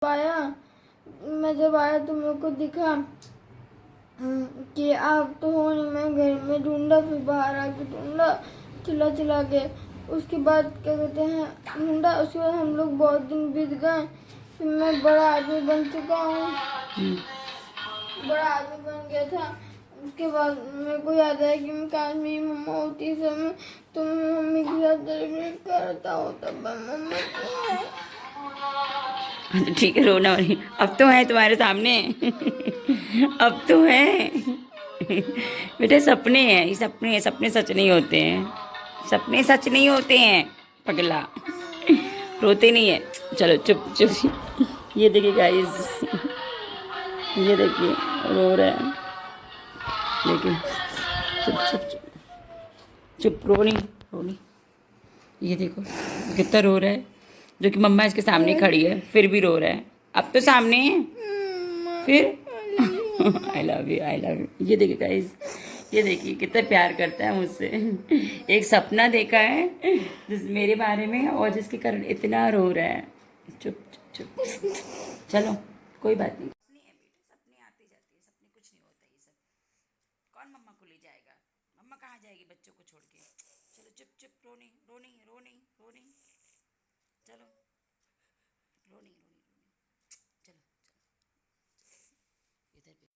आया मैं जब आया तो मेरे को दिखा कि आप तो हो नहीं। मैं घर में ढूंढा, फिर बाहर आके ढूंढा चिल्ला चिल्ला के। उसके बाद क्या कहते हैं ढूंढा, उसके बाद हम लोग बहुत दिन बीत गए। फिर मैं बड़ा आदमी बन चुका हूँ, बड़ा आदमी बन गया था। उसके बाद मेरे को याद आया कि मैं काश मेरी मम्मा होती समय तो मैं मम्मी के साथ सेलिब्रेट करता होता। मम्मा ठीक है, रोना नहीं। अब तो है तुम्हारे सामने। अब तो है। बेटा सपने हैं, ये सपने हैं, सपने सच नहीं होते हैं। सपने सच नहीं होते हैं पगला। रोते नहीं है। चलो चुप चुप। ये देखिए गाइस, ये देखिए रो रहा है। देखिए चुप चुप चुप चुप, रो नहीं रो नहीं। ये देखो कितना रो रहा है, जो कि मम्मा इसके सामने खड़ी है फिर भी रो रहा है। अब तो सामने है फिर। I love you, I love you. ये देखिए गाइस, ये देखिए कितना प्यार करता है मुझसे। एक सपना देखा है जिस मेरे बारे में और जिसके कारण इतना रो रहा है। चुप चुप चुप। चलो कोई बात नहीं। सपने हैं बेटा, सपने आते जाते हैं, सपने कुछ नहीं होता। ये सब कौन मम्मा को ले जाएगा? मम्मा कहाँ जाएगी बच्चों को छोड़ के? चलो चुप चुप, रो नहीं रो नहीं रो नहीं रो नहीं। चलो रो नहीं रो नहीं रो नहीं। चलो इधर पे।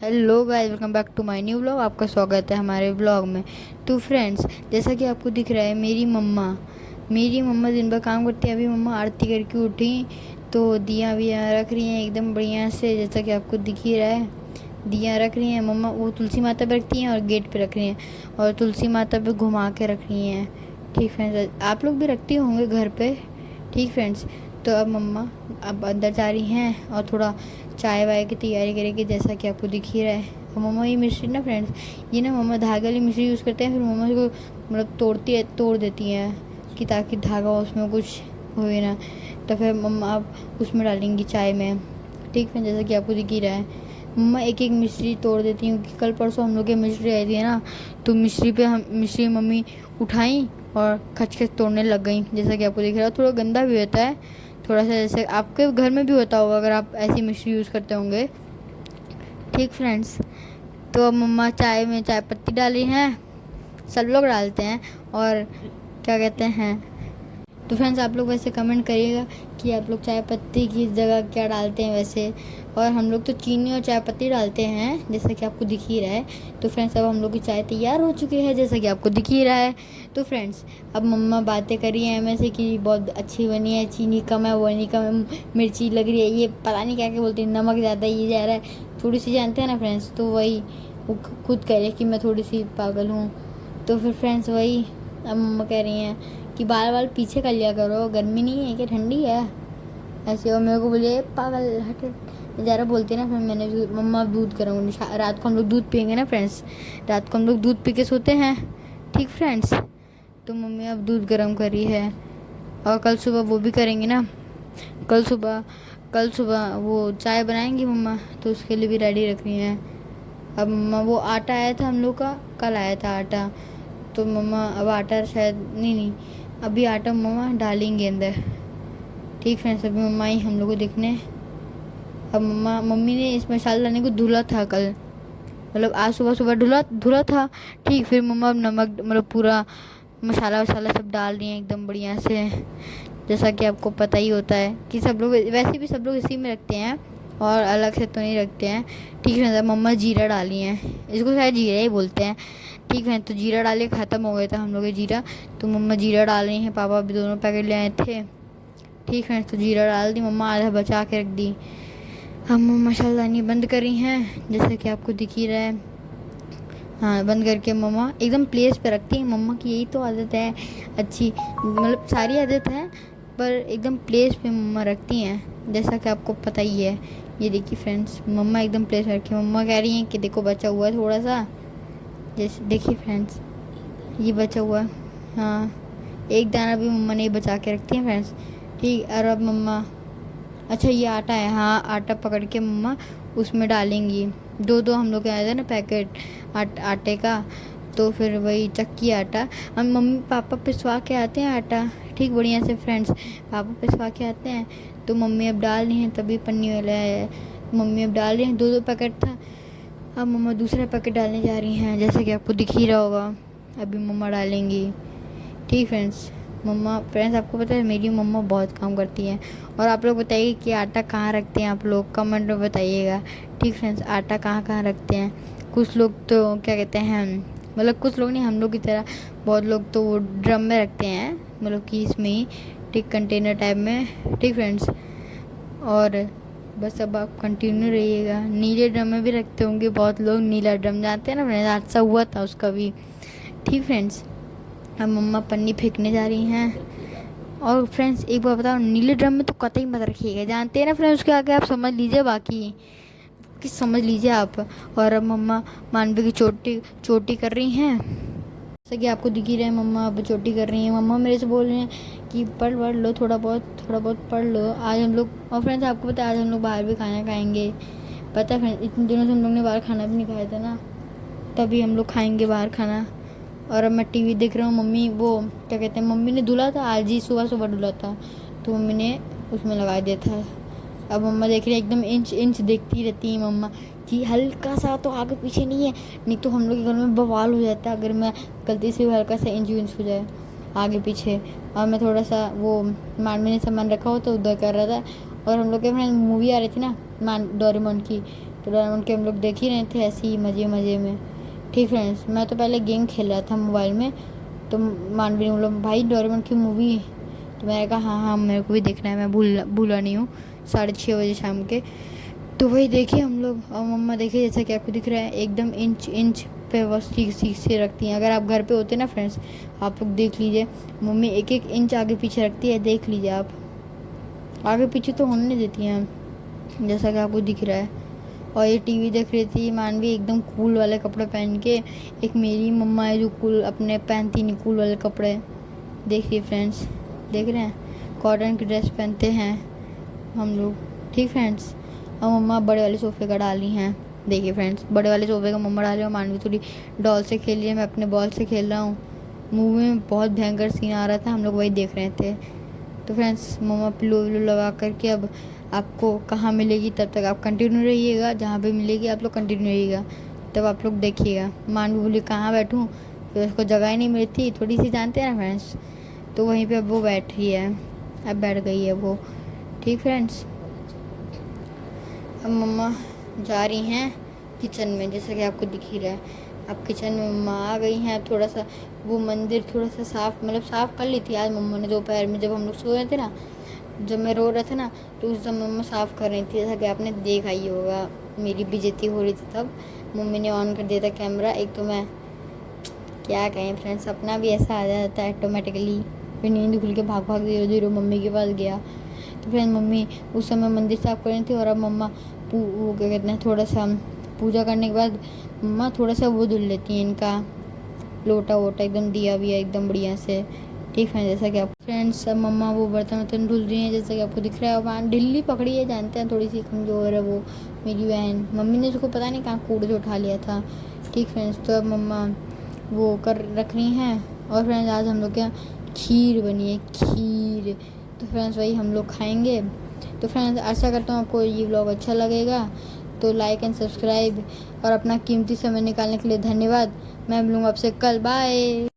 Hello guys, welcome back to my new vlog. आपका स्वागत है हमारे व्लॉग में। तो फ्रेंड्स, जैसा कि आपको दिख रहा है मेरी मम्मा दिन भर काम करती है। अभी मम्मा आरती करके उठी तो दिया विया रख रही हैं एकदम बढ़िया से, जैसा कि आपको दिख ही रहा है। दिया रख रही हैं मम्मा, वो तुलसी माता पे रखती हैं और गेट पे रख रही हैं और तुलसी माता पे घुमा के रख रही हैं। ठीक फ्रेंड्स, आप लोग भी रखती होंगे घर पे। ठीक फ्रेंड्स, तो अब मम्मा अब अंदर जा रही हैं और थोड़ा चाय वाय की तैयारी करेगी, जैसा कि आपको दिख ही रहा है। और मम्मा ये मिश्री ना फ्रेंड्स, ये ना मम्मा धागे वाली मिश्री यूज़ करते हैं। फिर मम्मा इसको मतलब तोड़ देती हैं कि ताकि धागा उसमें कुछ होए ना। तो फिर मम्मा अब उसमें डालेंगी चाय में। ठीक है, जैसा कि आपको दिख ही रहा है। मम्मा एक एक मिश्री तोड़ देती हूँ कि कल परसों हम लोग के मिश्री आई थी ना, तो मिश्री मम्मी उठाई और खच खच तोड़ने लग गई, जैसा कि आपको दिख रहा है। थोड़ा गंदा भी होता है थोड़ा सा, जैसे आपके घर में भी होता होगा अगर आप ऐसी मिश्री यूज़ करते होंगे। ठीक फ्रेंड्स, तो अब मम्मा चाय में चाय पत्ती डाली हैं, सब लोग डालते हैं। और क्या कहते हैं, तो फ्रेंड्स आप लोग वैसे कमेंट करिएगा कि आप लोग चाय पत्ती की जगह क्या डालते हैं वैसे। और हम लोग तो चीनी और चाय पत्ती डालते हैं, जैसा कि आपको दिख ही रहा है। तो फ्रेंड्स अब हम लोग की चाय तैयार हो चुकी है, जैसा कि आपको दिख ही रहा है। तो फ्रेंड्स अब मम्मा बातें करी हैं में से कि बहुत अच्छी बनी है, चीनी कम है, वो नहीं कम है, मिर्ची लग रही है, ये पता नहीं क्या क्या बोलती है, नमक ज़्यादा ये जा रहा है, थोड़ी सी जानते हैं ना फ्रेंड्स। तो वही वो खुद कह रहे कि मैं थोड़ी सी पागल हूँ। तो फिर फ्रेंड्स वही अब मम्मा कह रही हैं कि बाल बाल पीछे कर लिया करो, गर्मी नहीं है क्या, ठंडी है ऐसे। और मेरे को बोले पागल हट ज़रा बोलते ना। फिर मैंने भी मम्मा अब दूध गर्म, रात को हम लोग दूध पियेंगे ना फ्रेंड्स, रात को हम लोग दूध पी के सोते हैं। ठीक फ्रेंड्स, तो मम्मी अब दूध गर्म करी है और कल सुबह वो भी करेंगे ना। कल सुबह वो चाय बनाएंगी मम्मा, तो उसके लिए भी रेडी रख रही हैं। अब मम्मा वो आटा आया था हम लोग का, कल आया था आटा, तो मम्मा अब आटा शायद नहीं अभी आटा मम्मा डालेंगे अंदर। ठीक फ्रेंड्स, अभी मम्मा आई हम लोग को देखने। अब मम्मी ने इस मसाला दाने को धुला था कल, मतलब आज सुबह सुबह धुला था। ठीक, फिर मम्मा अब नमक मतलब पूरा मसाला वसाला सब डाल रही हैं एकदम बढ़िया से, जैसा कि आपको पता ही होता है कि सब लोग वैसे भी सब लोग इसी में रखते हैं और अलग से तो नहीं रखते हैं। ठीक है, मम्मा जीरा डाली हैं, इसको शायद जीरा ही बोलते हैं। ठीक है, तो जीरा डाले ख़त्म हो गया था हम लोग के जीरा, तो मम्मा जीरा डाल रही हैं। पापा भी दोनों पैकेट ले आए थे। ठीक है, तो जीरा डाल दी मम्मा, आधा बचा के रख दी। हम मसालादानी बंद करी हैं, जैसे कि आपको दिख ही रहा है। हाँ, बंद करके मम्मा एकदम प्लेस पे रखती हैं। मम्मा की यही तो आदत है अच्छी, मतलब सारी आदत है पर एकदम प्लेस पे मम्मा रखती हैं, जैसा कि आपको पता ही है। ये देखिए फ्रेंड्स, मम्मा एकदम प्लेस में रखी है। मम्मा कह रही हैं कि देखो बचा हुआ है थोड़ा सा, जैसे देखिए फ्रेंड्स ये बचा हुआ है। हाँ, एक दाना भी मम्मा ने बचा के रखती है फ्रेंड्स। ठीक, और अब मम्मा, अच्छा ये आटा है, हाँ आटा पकड़ के मम्मा उसमें डालेंगी। दो हम लोग के आए थे ना पैकेट आटे का, तो फिर वही चक्की आटा हम मम्मी पापा पिसवा के आते हैं आटा, ठीक बढ़िया से फ्रेंड्स। पापा पिसवा के आते हैं तो मम्मी अब डाल रही हैं, तभी पन्नी वाला है, मम्मी अब डाल रही हैं। 2 पैकेट था, अब मम्मा दूसरा पैकेट डालने जा रही हैं, जैसा कि आपको दिख ही रहा होगा। अभी मम्मा डालेंगी, ठीक फ्रेंड्स। मम्मा फ्रेंड्स आपको पता है मेरी मम्मा बहुत काम करती हैं। और आप लोग बताइए कि आटा कहाँ रखते हैं, आप लोग कमेंट में बताइएगा, ठीक फ्रेंड्स। आटा कहाँ कहाँ रखते हैं, कुछ लोग तो क्या कहते हैं, मतलब कुछ लोग नहीं, हम लोग की तरह बहुत लोग तो वो ड्रम में रखते हैं, मतलब कि इसमें ही, ठीक कंटेनर टाइप में, ठीक फ्रेंड्स। और बस अब आप कंटिन्यू रहिएगा। नीले ड्रम में भी रखते होंगे बहुत लोग, नीला ड्रम जानते हैं ना फ्रेंड्स, हादसा हुआ था उसका भी, ठीक फ्रेंड्स। अब मम्मा पन्नी फेंकने जा रही हैं। और फ्रेंड्स एक बार बताओ, नीले ड्रम में तो कतई मत रखिएगा, जानते हैं ना फ्रेंड्स, उसके आगे आप समझ लीजिए, बाकी कि समझ लीजिए आप। और अब मम्मा मानवी की चोटी कर रही हैं, जैसा कि आपको दिख ही रहा है। मम्मा अब चोटी कर रही हैं। मम्मा मेरे से बोल रहे हैं कि पढ़ लो, थोड़ा बहुत पढ़ लो आज हम लोग। और फ्रेंड्स आपको पता है आज हम लोग बाहर भी खाना खाएंगे, पता है फ्रेंड्स, इतने दिनों से हम लोग ने बाहर खाना भी नहीं खाया था ना, तभी हम लोग खाएंगे बाहर खाना। और अब मैं टीवी देख रहा हूँ। मम्मी वो क्या कहते हैं, मम्मी ने धुला था आज ही, सुबह धुला था, तो मम्मी ने उसमें लगा दिया था। अब मम्मा देख रही है, एकदम इंच देखती रहती है मम्मा कि हल्का सा तो आगे पीछे नहीं है, नहीं तो हम लोग के घर में बवाल हो जाता है अगर मैं गलती से हल्का सा इंच हो जाए आगे पीछे। और मैं थोड़ा सा वो मानवी ने सामान रखा हो तो उधर कर रहा था। और हम लोग के फ्रेंड मूवी आ रही थी ना डोरेमोन की, तो डोरेमोन के हम लोग देख ही रहे थे ऐसे ही मज़े में, ठीक फ्रेंड्स। मैं तो पहले गेम खेल रहा था मोबाइल में, तो मानवी ने बोला भाई डोरेमोन की मूवी, तो मैंने कहा हाँ मेरे को भी देखना है, मैं भूला नहीं हूँ, 6:30 बजे शाम के। तो वही देखिए हम लोग। और मम्मा देखिए जैसा कि आपको दिख रहा है, एकदम इंच पे बस ठीक से रखती हैं। अगर आप घर पे होते ना फ्रेंड्स, आप लोग देख लीजिए, मम्मी 1 इंच आगे पीछे रखती है, देख लीजिए आप, आगे पीछे तो होने नहीं देती हैं, जैसा कि आपको दिख रहा है। और ये टीवी देख रही थी मानवी एकदम कूल वाले कपड़े पहन के। एक मेरी मम्मा है जो कूल अपने पहनती नहीं, कूल वाले कपड़े, देखिए फ्रेंड्स, देख रहे हैं, कॉटन की ड्रेस पहनते हैं हम लोग, ठीक फ्रेंड्स। और मम्मा बड़े वाले सोफ़े का डाली हैं, देखिए फ्रेंड्स, बड़े वाले सोफ़े का मम्मा डाली। और मानवी थोड़ी डॉल से खेल रही है, मैं अपने बॉल से खेल रहा हूँ। मूवी में बहुत भयंकर सीन आ रहा था, हम लोग वही देख रहे थे। तो फ्रेंड्स मम्मा पिलो विलो लगा करके अब आपको कहाँ मिलेगी, तब तक आप कंटिन्यू रहिएगा, जहाँ पे मिलेगी आप लोग कंटिन्यू रहिएगा, तब आप लोग देखिएगा। मानवी बोली कहाँ बैठूँ, फिर उसको जगह ही नहीं मिलती, थोड़ी सी जानते हैं ना फ्रेंड्स, तो वहीं पे अब वो बैठी है, अब बैठ गई है वो, ठीक फ्रेंड्स। अब मम्मा जा रही हैं किचन में, जैसा कि आपको दिख ही रहा है। अब किचन में मम्मा आ गई हैं। थोड़ा सा वो मंदिर थोड़ा सा साफ़ कर ली थी आज मम्मा ने दोपहर में, जब हम लोग सो रहे थे ना, जब मैं रो रहा था ना, तो उस समय मम्मा साफ़ कर रही थी, जैसा कि आपने देखा ही होगा। मेरी बेइज्जती हो रही थी तब, मम्मी ने ऑन कर दिया था कैमरा। एक तो मैं क्या कहें फ्रेंड्स, सपना भी ऐसा आ जाता है ऑटोमेटिकली, फिर नींद खुल के भाग धीरे मम्मी के पास गया। तो फ्रेंड मम्मी उस समय मंदिर साफ़ कर रही थी। और अब मम्मा वो क्या कहते हैं, थोड़ा सा पूजा करने के बाद मम्मा थोड़ा सा वो धुल लेती हैं, इनका लोटा वोटा एकदम दिया एकदम बढ़िया से, ठीक है। जैसा कि आप फ्रेंड्स अब मम्मा वो बर्तन धुल रही हैं, जैसा कि आपको दिख रहा है। वहाँ ढिल्ली पकड़ी है, जानते हैं, थोड़ी सी कमज़ोर है वो मेरी बहन। मम्मी ने उसको पता नहीं कहाँ कूड़े से उठा लिया था, ठीक फ्रेंड्स। तो अब मम्मा वो कर रख रही हैं। और फ्रेंड्स आज हम लोग क्या खीर बनी है, खीर, तो फ्रेंड्स वही हम लोग खाएंगे। तो फ्रेंड्स आशा करता हूँ आपको ये व्लॉग अच्छा लगेगा, तो लाइक एंड सब्सक्राइब, और अपना कीमती समय निकालने के लिए धन्यवाद। मैं मिलूँगा आपसे कल, बाय।